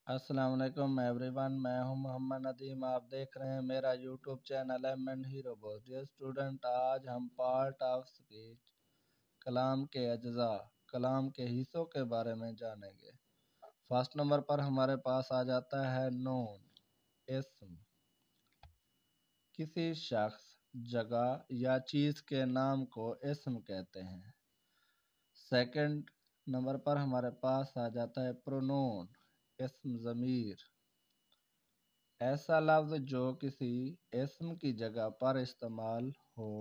السلام علیکم every one, میں ہوں محمد ندیم۔ آپ دیکھ رہے ہیں میرا YouTube channel M Hero Boss. Dear student, آج ہم پارٹ آف اسپیچ کلام کے اجزاء، کلام کے حصوں کے بارے میں جانیں گے۔ فرسٹ نمبر پر ہمارے پاس آ جاتا ہے نون، اسم۔ کسی شخص، جگہ یا چیز کے نام کو اسم کہتے ہیں۔ سیکنڈ نمبر پر ہمارے پاس آ جاتا ہے پرونون، اسم ضمیر۔ ایسا لفظ جو کسی اسم کی جگہ پر استعمال ہو،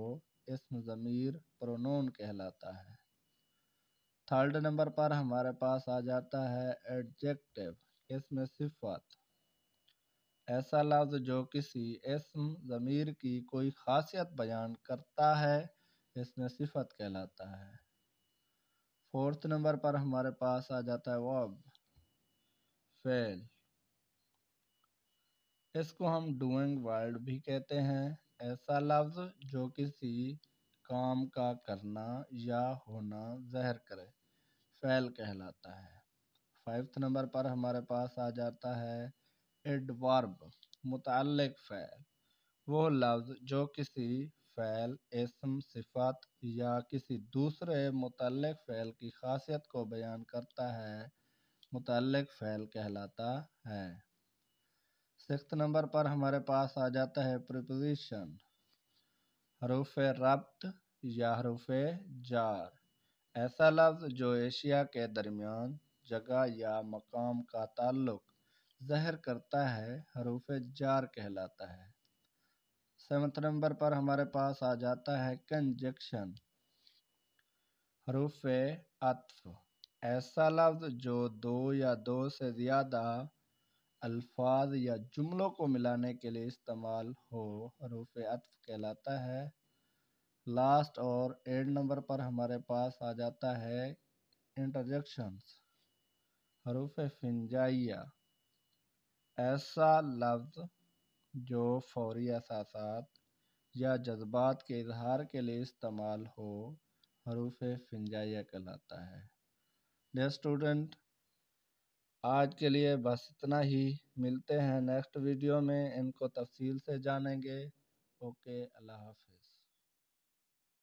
اسم ضمیر پرونون کہلاتا ہے۔ تھرڈ نمبر پر ہمارے پاس آ جاتا ہے ایڈجیکٹو، اسم صفت۔ ایسا لفظ جو کسی اسم ضمیر کی کوئی خاصیت بیان کرتا ہے، اسم صفت کہلاتا ہے۔ فورتھ نمبر پر ہمارے پاس آ جاتا ہے ورب، فعل۔ اس کو ہم ڈوئنگ ورڈ بھی کہتے ہیں۔ ایسا لفظ جو کسی کام کا کرنا یا ہونا ظاہر کرے، فعل کہلاتا ہے۔ فائیوتھ نمبر پر ہمارے پاس آ جاتا ہے ایڈورب، متعلق فعل۔ وہ لفظ جو کسی فعل، اسم، صفت یا کسی دوسرے متعلق فعل کی خاصیت کو بیان کرتا ہے، متعلق فعل کہلاتا ہے۔ سکسth نمبر پر ہمارے پاس آ جاتا ہے پریپوزیشن، حروف ربط یا حروف جار۔ ایسا لفظ جو اشیاء کے درمیان جگہ یا مقام کا تعلق ظاہر کرتا ہے، حروف جار کہلاتا ہے۔ سیونتھ نمبر پر ہمارے پاس آ جاتا ہے کنجکشن، حروف عطف۔ ایسا لفظ جو دو یا دو سے زیادہ الفاظ یا جملوں کو ملانے کے لیے استعمال ہو، حروف عطف کہلاتا ہے۔ لاسٹ اور 8 نمبر پر ہمارے پاس آ جاتا ہے انٹرجیکشنز، حروف ہجائیہ۔ ایسا لفظ جو فوری احساسات یا جذبات کے اظہار کے لیے استعمال ہو، حروف ہجائیہ کہلاتا ہے۔ ڈیئر اسٹوڈنٹ، آج کے لیے بس اتنا ہی۔ ملتے ہیں نیکسٹ ویڈیو میں، ان کو تفصیل سے جانیں گے۔ اوکے، اللہ حافظ۔